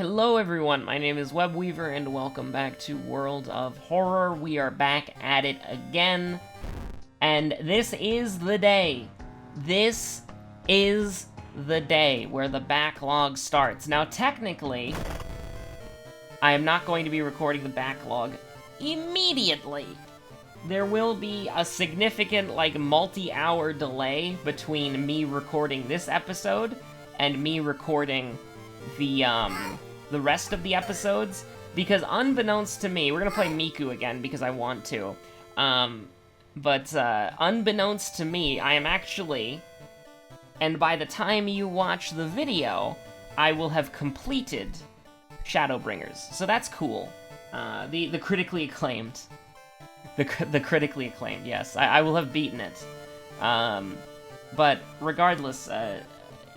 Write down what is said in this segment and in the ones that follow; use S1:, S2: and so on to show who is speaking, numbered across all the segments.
S1: Hello everyone, my name is Webweaver and welcome back to World of Horror. We are back at it again, and this is the day. This is the day where the backlog starts. Now technically, I am not going to be recording the backlog immediately. There will be a significant, multi-hour delay between me recording this episode and me recording the rest of the episodes, because unbeknownst to me, we're gonna play Miku again because I want to, but unbeknownst to me, I am actually, and by the time you watch the video, I will have completed Shadowbringers, so that's cool. The critically acclaimed. The critically acclaimed, yes. I will have beaten it. But regardless,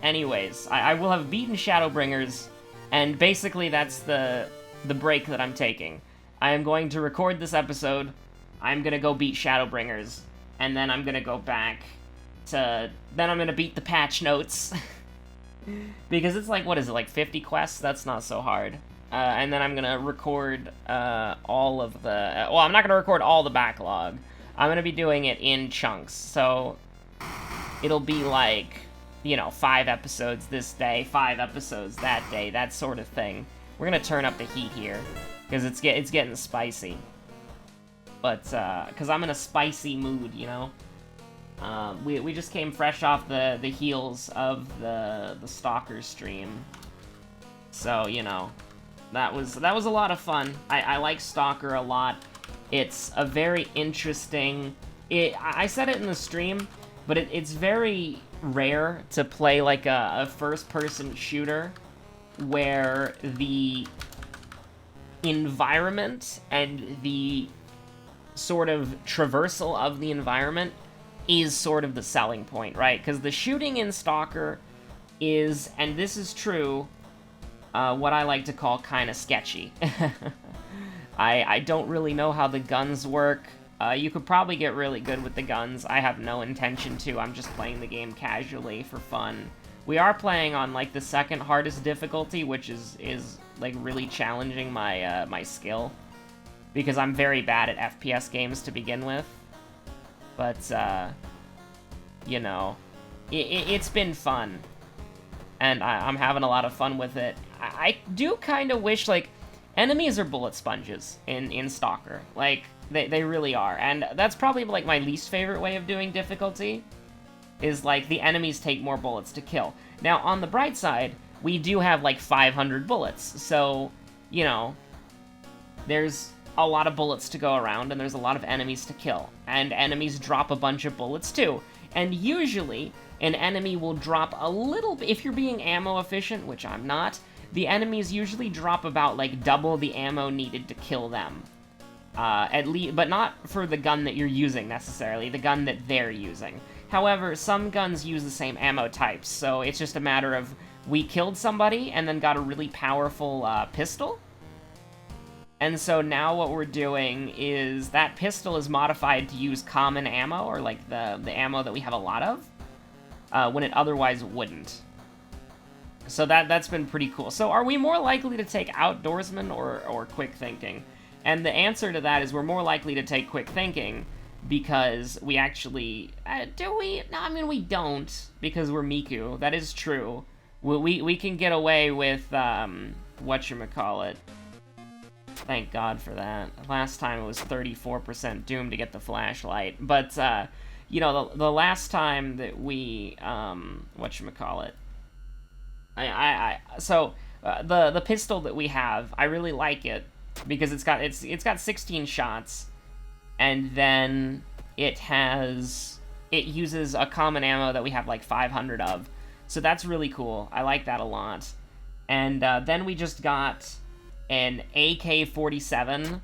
S1: anyways, I will have beaten Shadowbringers, and basically that's the break that I'm taking. I am going to record this episode, I'm gonna go beat Shadowbringers, and then I'm gonna go back to... Then I'm gonna beat the patch notes. Because it's what is it, 50 quests? That's not so hard. And then I'm gonna record all of the... well, I'm not gonna record all the backlog. I'm gonna be doing it in chunks, so it'll be 5 episodes this day, 5 episodes that day, that sort of thing. We're gonna turn up the heat here, because it's getting spicy. But, because I'm in a spicy mood, you know? We just came fresh off the heels of the Stalker stream. So, you know, that was a lot of fun. I like Stalker a lot. It's a very interesting... I said it in the stream, but it's very rare to play a first-person shooter where the environment and the sort of traversal of the environment is sort of the selling point, right? Because the shooting in Stalker is, and this is true, what I like to call kind of sketchy. I don't really know how the guns work. You could probably get really good with the guns. I have no intention to. I'm just playing the game casually for fun. We are playing on, the second hardest difficulty, which is really challenging my, my skill. Because I'm very bad at FPS games to begin with. But, you know, it's been fun. And I'm having a lot of fun with it. I do kind of wish, enemies are bullet sponges in Stalker. They really are, and that's probably, my least favorite way of doing difficulty, is, the enemies take more bullets to kill. Now, on the bright side, we do have, 500 bullets, so, you know, there's a lot of bullets to go around, and there's a lot of enemies to kill, and enemies drop a bunch of bullets, too. And usually, an enemy will drop a little bit, if you're being ammo efficient, which I'm not, the enemies usually drop about, double the ammo needed to kill them. At least, but not for the gun that you're using, necessarily, the gun that they're using. However, some guns use the same ammo types, so it's just a matter of, we killed somebody, and then got a really powerful, pistol. And so now what we're doing is, that pistol is modified to use common ammo, or, the ammo that we have a lot of, when it otherwise wouldn't. So that's been pretty cool. So are we more likely to take Outdoorsman or Quick Thinking? And the answer to that is we're more likely to take Quick Thinking, because we actually... do we? No, I mean, we don't, because we're Miku. That is true. We can get away with, whatchamacallit. Thank God for that. Last time it was 34% doomed to get the flashlight. But, you know, the last time that we, whatchamacallit. So, the pistol that we have, I really like it. Because it's got 16 shots, and then it uses a common ammo that we have 500 of, so that's really cool. I like that a lot. And then we just got an AK-47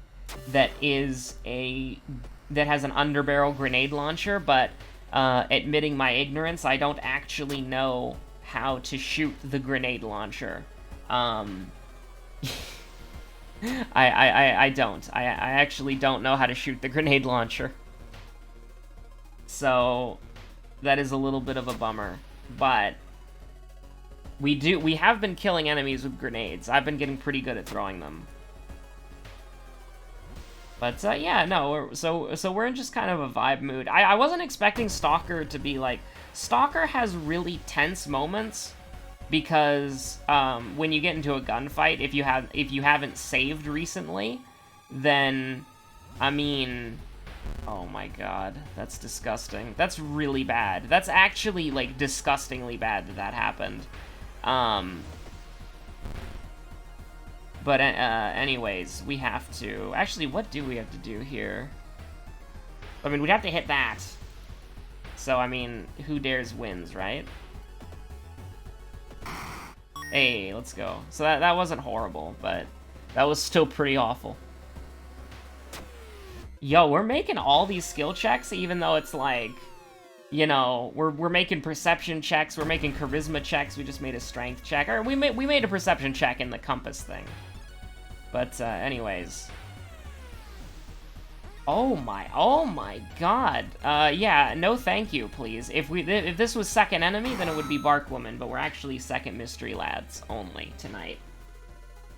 S1: that has an underbarrel grenade launcher, but admitting my ignorance, I don't actually know how to shoot the grenade launcher. I don't. I actually don't know how to shoot the grenade launcher. So, that is a little bit of a bummer. But, We have been killing enemies with grenades. I've been getting pretty good at throwing them. But, yeah, no, so we're in just kind of a vibe mood. I wasn't expecting Stalker to be, like... Stalker has really tense moments, because, when you get into a gunfight, if you haven't saved recently, then, I mean... Oh my god, that's disgusting. That's really bad. That's actually, like, disgustingly bad that happened. But anyways, we have to... Actually, what do we have to do here? I mean, we'd have to hit that. So, I mean, who dares wins, right? Hey, let's go. So that wasn't horrible, but that was still pretty awful. Yo, we're making all these skill checks, even though it's like... You know, we're making perception checks, we're making charisma checks, we just made a strength check. Or we made a perception check in the compass thing. But, anyways. Oh my god. Yeah, no thank you, please. If this was second enemy, then it would be Bark Woman, but we're actually second Mystery Lads only tonight.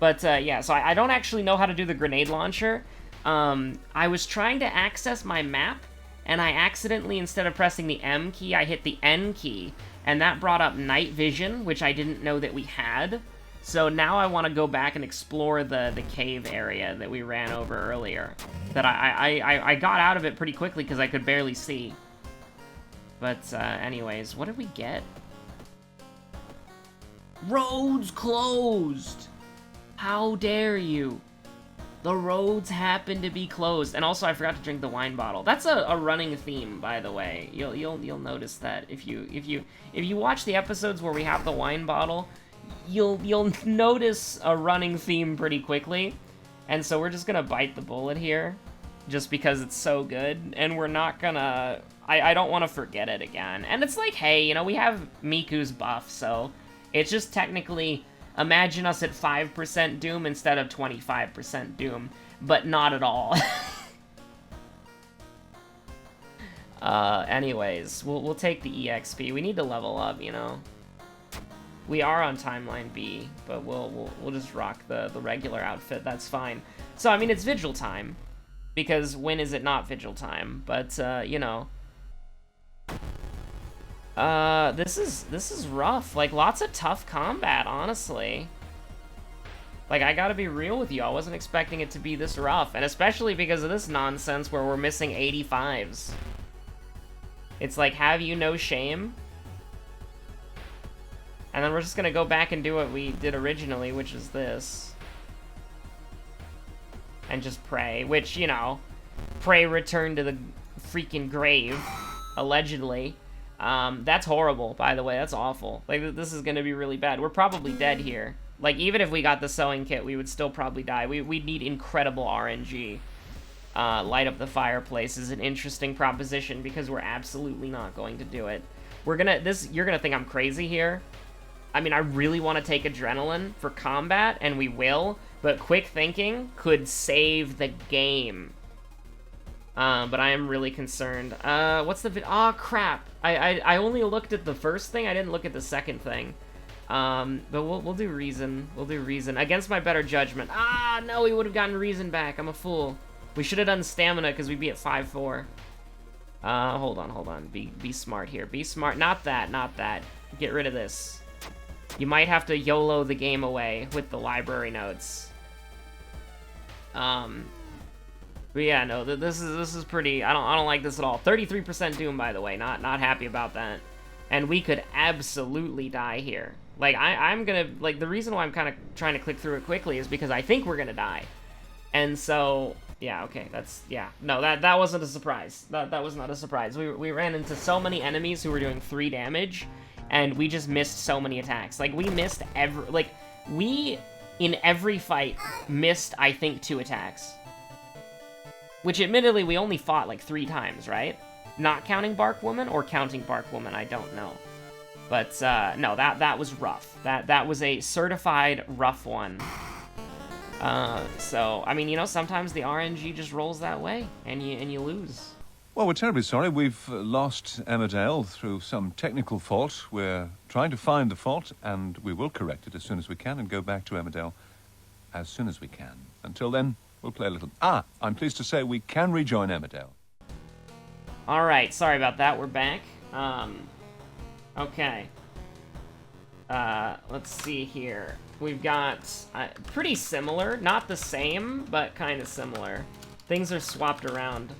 S1: But, yeah, so I don't actually know how to do the grenade launcher. I was trying to access my map, and I accidentally, instead of pressing the M key, I hit the N key, and that brought up night vision, which I didn't know that we had. So now I want to go back and explore the cave area that we ran over earlier. That I got out of it pretty quickly because I could barely see. But anyways, what did we get? Roads closed! How dare you? The roads happen to be closed. And also, I forgot to drink the wine bottle. That's a running theme, by the way. You'll notice that if you watch the episodes where we have the wine bottle, you'll notice a running theme pretty quickly. And so we're just gonna bite the bullet here, just because it's so good, and we're not gonna... I don't want to forget it again. And it's like, hey, you know, we have Miku's buff, so it's just technically... Imagine us at 5% Doom instead of 25% Doom, but not at all. Anyways, we'll take the EXP. We need to level up, you know. We are on Timeline B, but we'll just rock the regular outfit. That's fine. So I mean, it's Vigil time, because when is it not Vigil time? But you know. This is rough. Like, lots of tough combat, honestly. Like, I gotta be real with you, I wasn't expecting it to be this rough, and especially because of this nonsense where we're missing 85s. It's like, have you no shame? And then we're just gonna go back and do what we did originally, which is this. And just pray, which, you know, pray return to the freaking grave, allegedly. That's horrible, by the way. That's awful. Like, this is gonna be really bad. We're probably dead here. Like, even if we got the sewing kit, we would still probably die. We'd need incredible RNG. Light up the fireplace is an interesting proposition, because we're absolutely not going to do it. You're gonna think I'm crazy here. I mean, I really want to take Adrenaline for combat, and we will, but quick thinking could save the game. But I am really concerned. What's the oh, crap. I only looked at the first thing, I didn't look at the second thing. But we'll do Reason. We'll do Reason. Against my better judgment. Ah, no, we would have gotten Reason back. I'm a fool. We should have done Stamina, because we'd be at 5-4. Hold on. Be smart here. Be smart. Not that. Get rid of this. You might have to YOLO the game away with the library notes. But yeah, no, this is pretty... I don't like this at all. 33% Doom, by the way. Not happy about that. And we could absolutely die here. Like, I'm gonna... Like, the reason why I'm kind of trying to click through it quickly is because I think we're gonna die. And so... Yeah, okay, that's... Yeah. No, that wasn't a surprise. That was not a surprise. We ran into so many enemies who were doing 3 damage, and we just missed so many attacks. Like, we missed every... Like, we, in every fight, missed, I think, 2 attacks. Which, admittedly, we only fought, like, 3 times, right? Not counting Bark Woman, or counting Bark Woman, I don't know. But, no, that was rough. That was a certified rough one. So, I mean, you know, sometimes the RNG just rolls that way, and you lose.
S2: Well, we're terribly sorry. We've lost Emmerdale through some technical fault. We're trying to find the fault, and we will correct it as soon as we can and go back to Emmerdale as soon as we can. Until then, we'll play a little... I'm pleased to say we can rejoin Emmerdale.
S1: All right, sorry about that. We're back. Okay. Let's see here. We've got pretty similar, not the same, but kind of similar. Things are swapped around.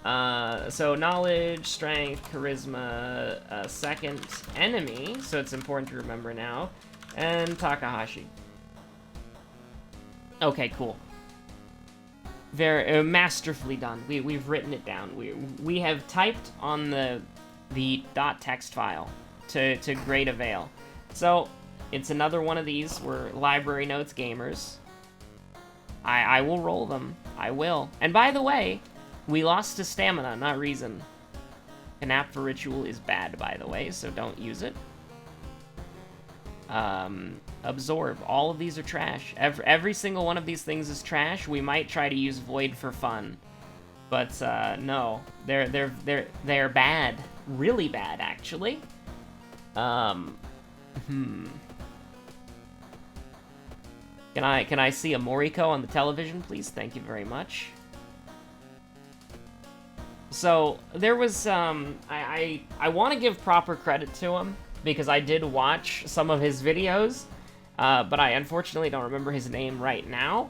S1: So knowledge, strength, charisma, second enemy, so it's important to remember now, and Takahashi. Okay, cool. Very masterfully done. We've written it down. We have typed on the .text file to great avail. So it's another one of these. We're library notes gamers. I will roll them. I will. And by the way, we lost to stamina, not reason. An app for ritual is bad, by the way, so don't use it. Absorb. All of these are trash. Every single one of these things is trash. We might try to use Void for fun, but no, they're bad. Really bad, actually. Can I see a Moriko on the television, please? Thank you very much. So there was I want to give proper credit to him because I did watch some of his videos, but I unfortunately don't remember his name right now.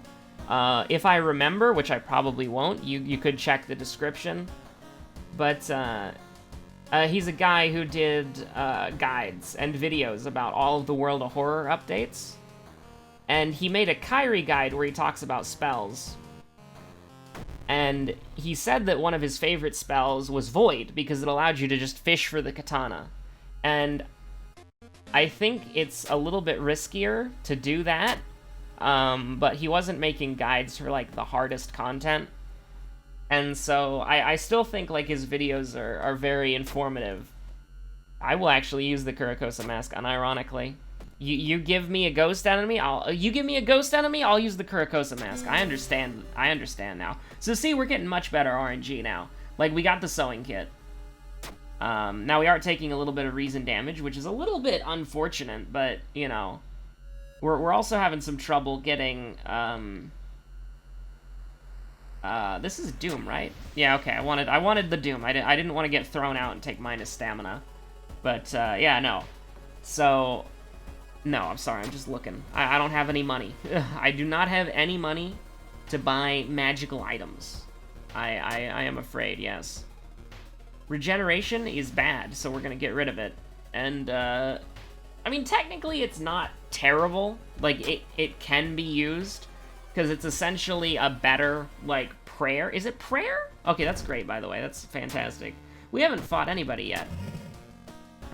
S1: If I remember, which I probably won't, you could check the description. But he's a guy who did guides and videos about all of the World of Horror updates. And he made a Kairi guide where he talks about spells. And he said that one of his favorite spells was Void, because it allowed you to just fish for the katana. And I think it's a little bit riskier to do that, but he wasn't making guides for, like, the hardest content. And so I still think, like, his videos are very informative. I will actually use the Kurakosa mask, unironically. You give me a ghost enemy, I'll use the Kurakosa mask. I understand now. So see, we're getting much better RNG now. Like, we got the sewing kit. Now we are taking a little bit of reason damage, which is a little bit unfortunate, but, you know, we're also having some trouble getting, this is Doom, right? Yeah, okay, I wanted the Doom. I didn't want to get thrown out and take minus stamina. But, yeah, no. So... No, I'm sorry, I'm just looking. I don't have any money. I do not have any money to buy magical items. I am afraid, yes. Regeneration is bad, so we're gonna get rid of it. And, I mean, technically it's not terrible. Like, it can be used, because it's essentially a better, like, prayer. Is it prayer? Okay, that's great, by the way. That's fantastic. We haven't fought anybody yet.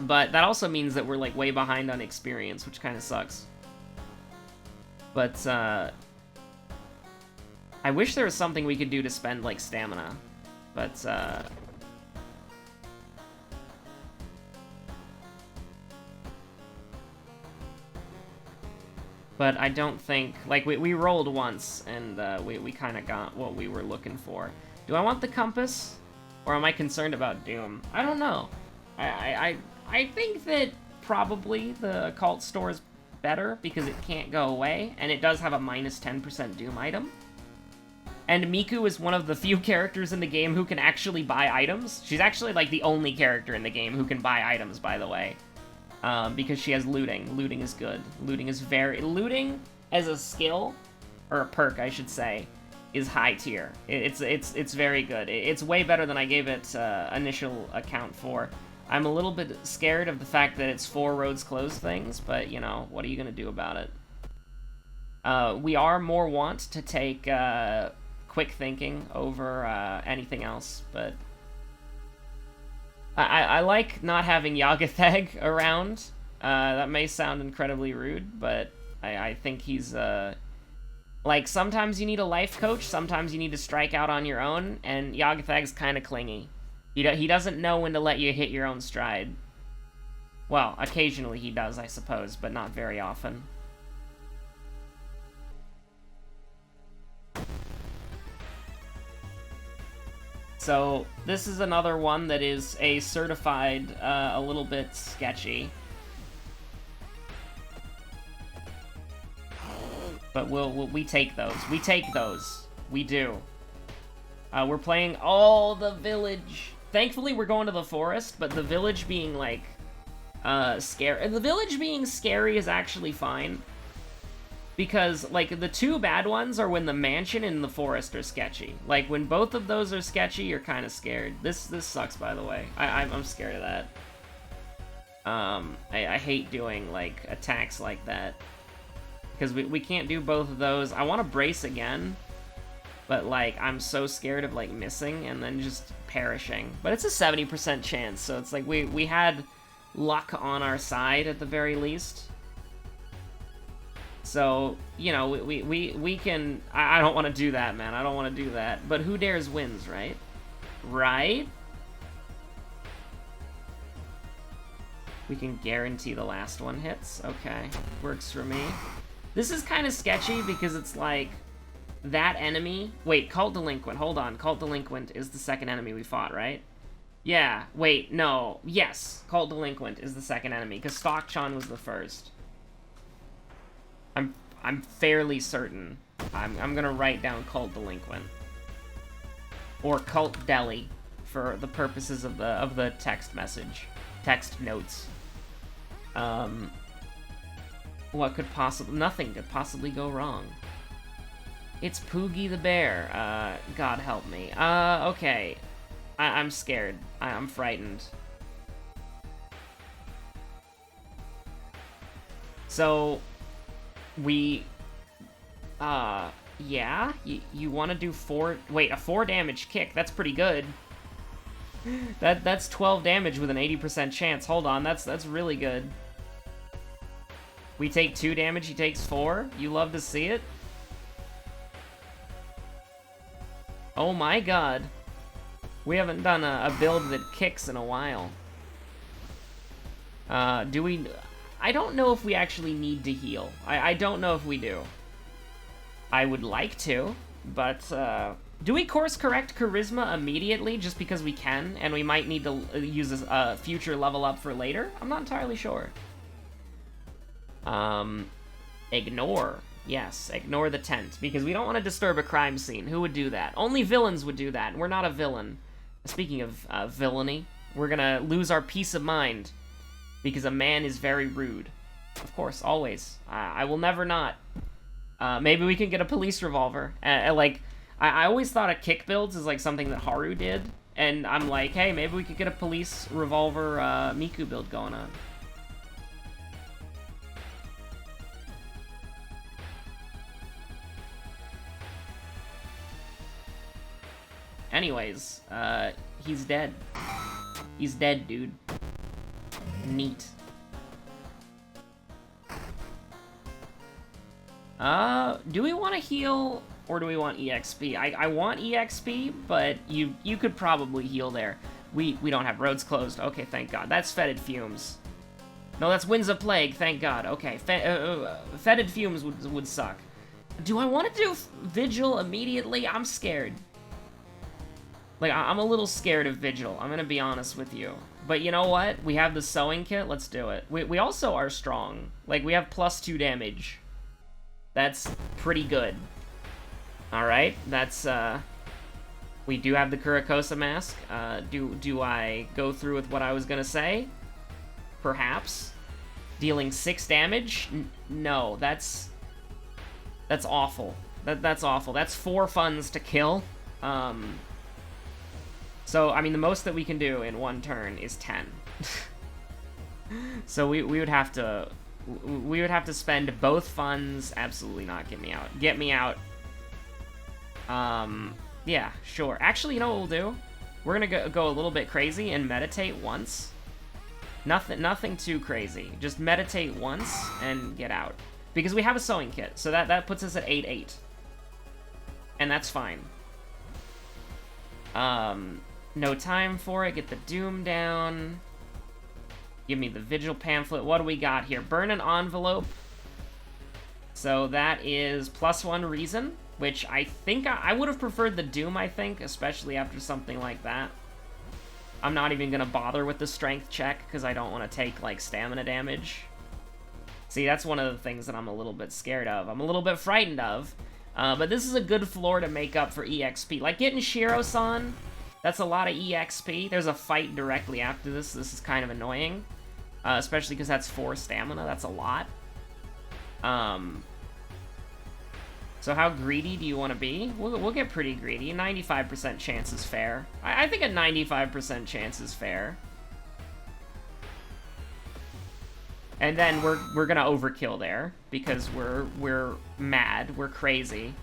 S1: But that also means that we're, like, way behind on experience, which kind of sucks. But, I wish there was something we could do to spend, like, stamina. But, But I don't think... Like, we rolled once, and, we kind of got what we were looking for. Do I want the compass? Or am I concerned about Doom? I don't know. I think that probably the occult store is better because it can't go away, and it does have a minus 10% Doom item. And Miku is one of the few characters in the game who can actually buy items. She's actually, like, the only character in the game who can buy items, by the way. Because she has looting. Looting is good. Looting as a skill, or a perk, I should say, is high tier. It's very good. It's way better than I gave it initial account for. I'm a little bit scared of the fact that it's 4 roads closed things, but, you know, what are you going to do about it? We are more wont to take quick thinking over anything else, but I like not having Yagatheg around. That may sound incredibly rude, but I think he's... like, sometimes you need a life coach, sometimes you need to strike out on your own, and Yagatheg's kind of clingy. He doesn't know when to let you hit your own stride. Well, occasionally he does, I suppose, but not very often. So this is another one that is a certified, a little bit sketchy. But we take those. We take those. We do. We're playing all the village. Thankfully, we're going to the forest, but the village being, like, scary. The village being scary is actually fine. Because, like, the two bad ones are when the mansion and the forest are sketchy. Like, when both of those are sketchy, you're kind of scared. This sucks, by the way. I'm scared of that. I hate doing, like, attacks like that. Because we can't do both of those. I want to brace again. But, like, I'm so scared of, like, missing and then just perishing. But it's a 70% chance, so it's like we had luck on our side at the very least. So, you know, we can... I don't want to do that, man. I don't want to do that. But who dares wins, right? Right? We can guarantee the last one hits. Okay. Works for me. This is kind of sketchy because it's like... That enemy... Wait, Cult Delinquent. Hold on. Cult Delinquent is the second enemy we fought, right? Yeah. Wait, no. Yes. Cult Delinquent is the second enemy, because Stockchan was the first. I'm fairly certain. I'm gonna write down Cult Delinquent. Or Cult Deli, for the purposes of the text message. Text notes. What could possibly... Nothing could possibly go wrong. It's Poogie the Bear. God help me. Okay. I'm scared. I'm frightened. So, we... yeah? You want to do 4... Wait, a 4 damage kick. That's pretty good. That's 12 damage with an 80% chance. Hold on, that's really good. We take 2 damage, he takes 4. You love to see it? Oh my god. We haven't done a build that kicks in a while. Do we... I don't know if we actually need to heal. I don't know if we do. I would like to, but, do we course correct Charisma immediately just because we can, and we might need to use a future level up for later? I'm not entirely sure. Ignore. Yes, ignore the tent, because we don't want to disturb a crime scene. Who would do that? Only villains would do that, and we're not a villain. Speaking of villainy, we're gonna lose our peace of mind, because a man is very rude. Of course, always. I will never not. Maybe we can get a police revolver. Like, I always thought of kick builds as like something that Haru did, and I'm like, hey, maybe we could get a police revolver Miku build going on. Anyways, he's dead. He's dead, dude. Neat. Do we want to heal, or do we want EXP? I want EXP, but you could probably heal there. We don't have roads closed. Okay, thank God. That's fetid fumes. No, that's winds of plague, thank God. Okay, fetid fumes would suck. Do I want to do Vigil immediately? I'm scared. Like, I'm a little scared of Vigil, I'm gonna be honest with you. But you know what? We have the sewing kit, let's do it. We also are strong. Like, we have +2 damage. That's pretty good. Alright, that's, we do have the Kurakosa mask. Do I go through with what I was gonna say? Perhaps. Dealing 6 damage? No, that's awful. That's awful. That's 4 funds to kill. So, I mean, the most that we can do in 1 turn is 10. So we would have to... We would have to spend both funds... Absolutely not. Get me out. Get me out. Yeah, sure. Actually, you know what we'll do? We're gonna go a little bit crazy and meditate once. Nothing too crazy. Just meditate once and get out. Because we have a sewing kit, so that puts us at 8-8. And that's fine. No time for it. Get the Doom down. Give me the Vigil pamphlet. What do we got here? Burn an envelope. So that is +1 reason. which I think I would have preferred the Doom, I think, especially after something like that. I'm not even gonna bother with the strength check, because I don't want to take, like, stamina damage. See, that's one of the things that I'm a little bit scared of. I'm a little bit frightened of. But this is a good floor to make up for EXP. Like, getting Shiro-san, that's a lot of EXP. There's a fight directly after this. This is kind of annoying. Especially because that's 4 stamina. That's a lot. So how greedy do you want to be? We'll get pretty greedy. 95% chance is fair. I think a 95% chance is fair. And then we're gonna overkill there because we're mad, we're crazy.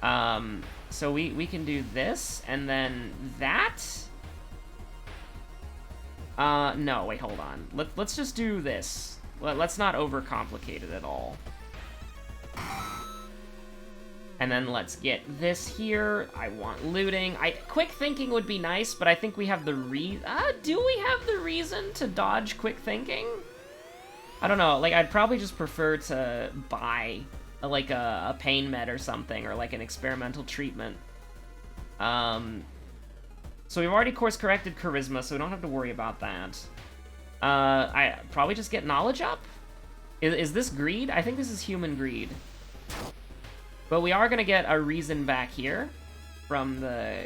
S1: So we can do this and then that. No, wait, hold on. Let's just do this. Let's not overcomplicate it at all. And then let's get this here. I want looting. Quick thinking would be nice, but I think we have the do we have the reason to dodge quick thinking? I don't know, like, I'd probably just prefer to buy, like, a pain med or something, or, like, an experimental treatment. So we've already course-corrected Charisma, so we don't have to worry about that. I probably just get Knowledge up? Is this Greed? I think this is Human Greed. But we are gonna get a reason back here from the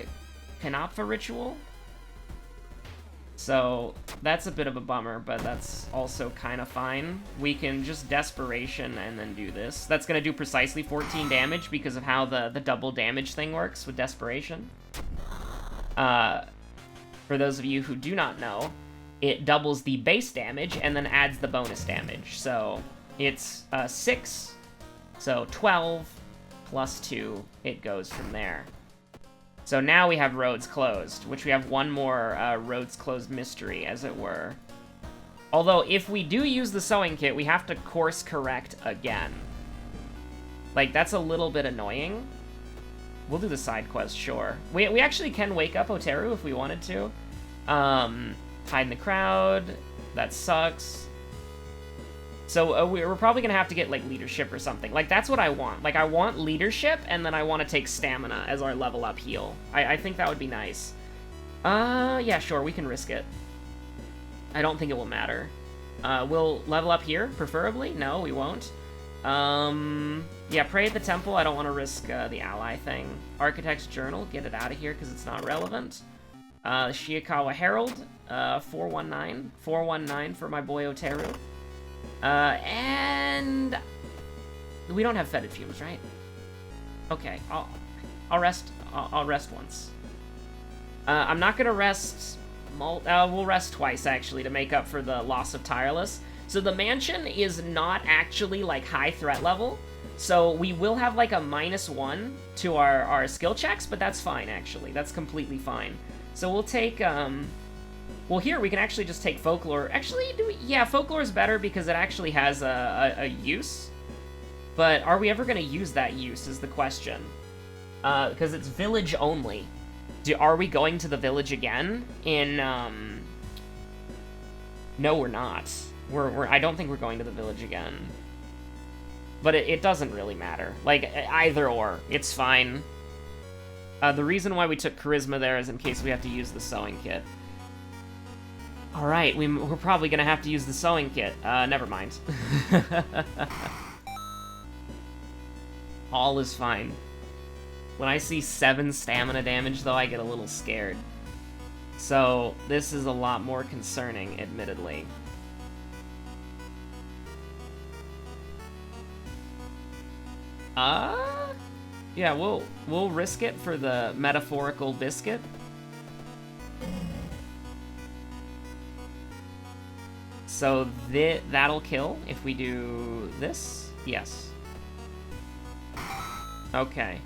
S1: Kanapfa ritual. So that's a bit of a bummer, but that's also kind of fine. We can just Desperation and then do this. That's going to do precisely 14 damage because of how the double damage thing works with Desperation. For those of you who do not know, it doubles the base damage and then adds the bonus damage. So it's 6, so 12 plus 2, it goes from there. So now we have Roads Closed, which we have one more Roads Closed mystery, as it were. Although, if we do use the sewing kit, we have to course correct again. Like, that's a little bit annoying. We'll do the side quest, sure. We actually can wake up Oteru if we wanted to. Hide in the crowd. That sucks. So we're probably going to have to get, like, leadership or something. Like, that's what I want. Like, I want leadership, and then I want to take stamina as our level up heal. I think that would be nice. Yeah, sure, we can risk it. I don't think it will matter. We'll level up here, preferably. No, we won't. Yeah, pray at the temple. I don't want to risk the ally thing. Architect's Journal, get it out of here because it's not relevant. Shiikawa Herald, 419. 419 for my boy Oteru. And we don't have fetid fumes, right? Okay, I'll rest. I'll rest once. I'm not gonna rest. We'll rest twice actually to make up for the loss of Tireless. So the mansion is not actually like high threat level, so we will have like a -1 to our skill checks, but that's fine actually. That's completely fine. So we'll take well, here we can actually just take Folklore. Actually, yeah, Folklore is better because it actually has a use. But are we ever going to use that use is the question. Because it's village only. Are we going to the village again? No, we're not. I don't think we're going to the village again. But it doesn't really matter. Like, either or. It's fine. The reason why we took Charisma there is in case we have to use the sewing kit. Alright, we're probably gonna have to use the sewing kit. Never mind. All is fine. When I see 7 stamina damage, though, I get a little scared. So, this is a lot more concerning, admittedly. Yeah, we'll risk it for the metaphorical biscuit. So that'll kill if we do this? Yes. Okay.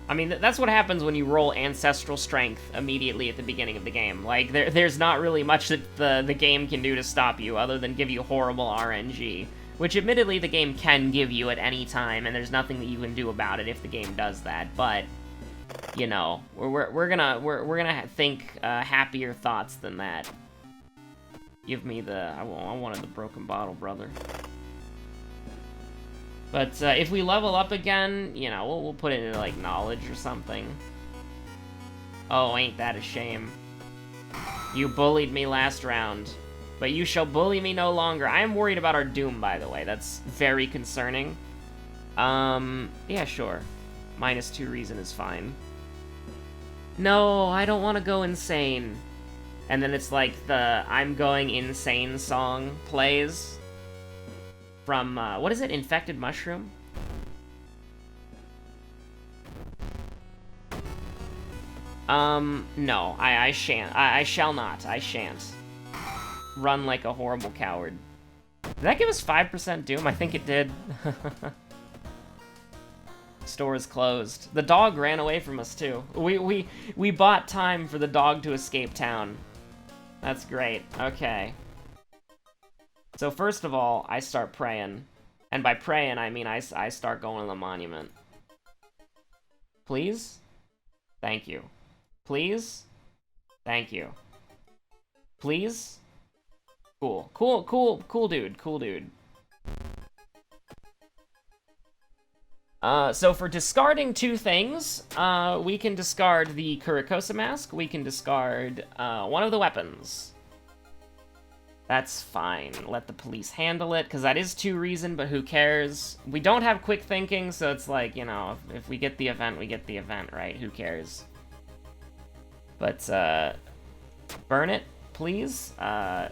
S1: I mean, that's what happens when you roll Ancestral Strength immediately at the beginning of the game. Like, there's not really much that the game can do to stop you other than give you horrible RNG. Which, admittedly, the game can give you at any time, and there's nothing that you can do about it if the game does that. But, you know, we're gonna think happier thoughts than that. Give me the... I wanted the broken bottle, brother. But if we level up again, you know, we'll put it in, like, knowledge or something. Oh, ain't that a shame. You bullied me last round, but you shall bully me no longer. I am worried about our doom, by the way. That's very concerning. Yeah, sure. -2 reason is fine. No, I don't want to go insane. And then it's like the I'm going insane song plays from, what is it? Infected Mushroom? No, I shan't. I shall not. I shan't. Run like a horrible coward. Did that give us 5% doom? I think it did. Store is closed. The dog ran away from us, too. We bought time for the dog to escape town. That's great. Okay. So first of all, I start praying. And by praying, I mean I start going to the monument. Please? Thank you. Please? Thank you. Please? Cool. Cool dude. Cool dude. So for discarding 2 things, we can discard the Kurikosa mask, we can discard, one of the weapons. That's fine. Let the police handle it, because that is 2 reason, but who cares? We don't have quick thinking, so it's like, you know, if we get the event, we get the event, right? Who cares? But, burn it, please. Now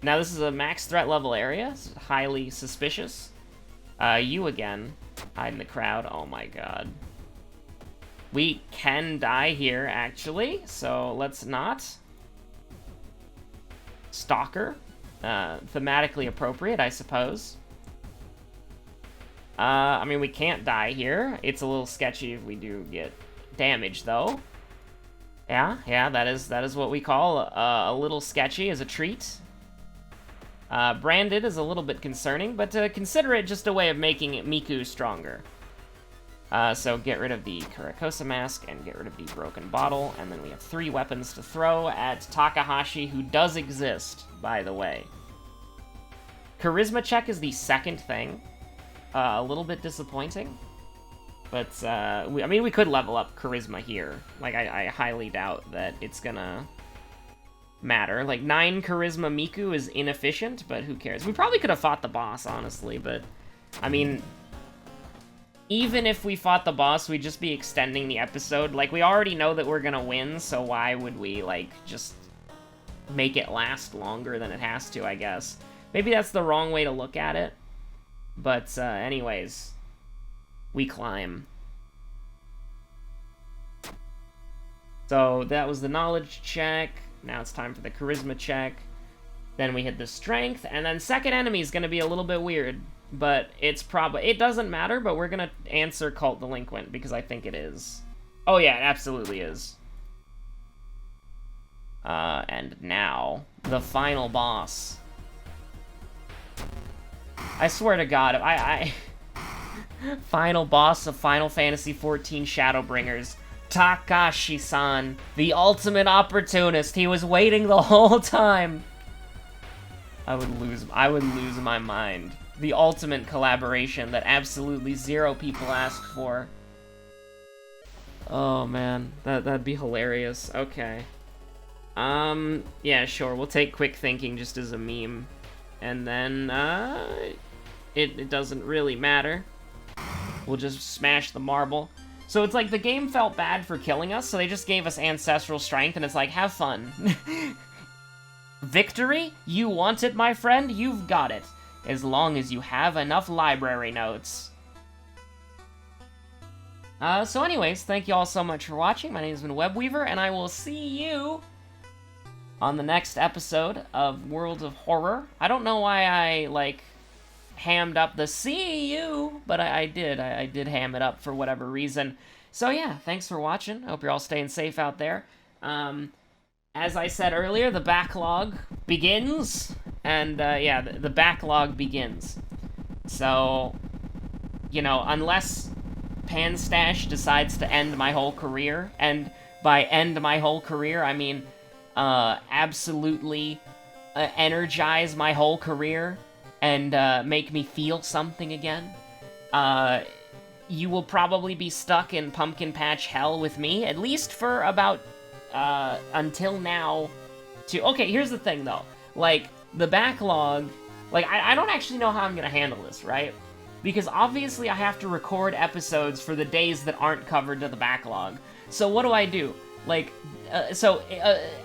S1: this is a max threat level area, it's highly suspicious. You again. Hide in the crowd. Oh my god. We can die here, actually, so let's not. Stalker. Thematically appropriate, I suppose. I mean, we can't die here. It's a little sketchy if we do get damage, though. Yeah, that is what we call a little sketchy as a treat. Branded is a little bit concerning, but consider it just a way of making Miku stronger. So get rid of the Kurikosa mask and get rid of the broken bottle, and then we have 3 weapons to throw at Takahashi, who does exist, by the way. Charisma check is the second thing. A little bit disappointing. But, I mean, we could level up Charisma here. Like, I highly doubt that it's gonna matter. Like, 9 Charisma Miku is inefficient, but who cares? We probably could have fought the boss, honestly, but, I mean, even if we fought the boss, we'd just be extending the episode. Like, we already know that we're gonna win, so why would we, like, just make it last longer than it has to, I guess. Maybe that's the wrong way to look at it. But, anyways, we climb. So, that was the knowledge check. Now it's time for the charisma check. Then we hit the strength, and then second enemy is going to be a little bit weird, but it's probably, it doesn't matter, but we're going to answer Cult Delinquent, because I think it is. Oh yeah, it absolutely is. And now, the final boss. I swear to God, final boss of Final Fantasy XIV Shadowbringers. Takashi-san, the ultimate opportunist. He was waiting the whole time. I would lose my mind. The ultimate collaboration that absolutely 0 people asked for. Oh man, that'd be hilarious. Okay. Yeah, sure. We'll take quick thinking just as a meme. And then, it doesn't really matter. We'll just smash the marble. So it's like the game felt bad for killing us, so they just gave us Ancestral Strength, and it's like, have fun. Victory? You want it, my friend? You've got it. As long as you have enough library notes. So anyways, thank you all so much for watching. My name has been Webweaver, and I will see you on the next episode of World of Horror. I don't know why I, like, hammed up the see you, but I did. I did ham it up for whatever reason. So yeah, thanks for watching. I hope you're all staying safe out there. As I said earlier, the backlog begins, and yeah, the backlog begins. So, you know, unless Panstash decides to end my whole career, and by end my whole career, I mean absolutely energize my whole career, and make me feel something again, you will probably be stuck in pumpkin patch hell with me, at least for about, until now. Okay, here's the thing, though. Like, the backlog... Like, I don't actually know how I'm gonna handle this, right? Because obviously I have to record episodes for the days that aren't covered to the backlog. So what do? Like,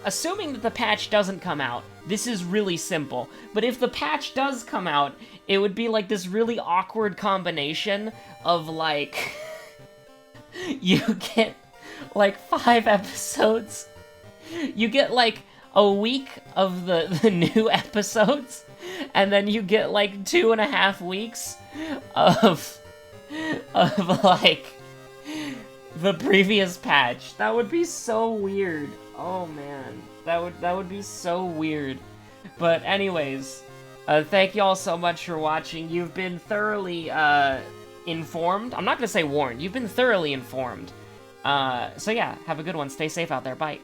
S1: assuming that the patch doesn't come out, this is really simple. But if the patch does come out, it would be like this really awkward combination of, like... you get, like, 5 episodes. You get, like, a week of the new episodes, and then you get, like, 2.5 weeks of like, the previous patch. That would be so weird. Oh, man. That would be so weird. But anyways, thank you all so much for watching. You've been thoroughly, informed. I'm not gonna say warned. You've been thoroughly informed. So yeah, have a good one. Stay safe out there. Bye.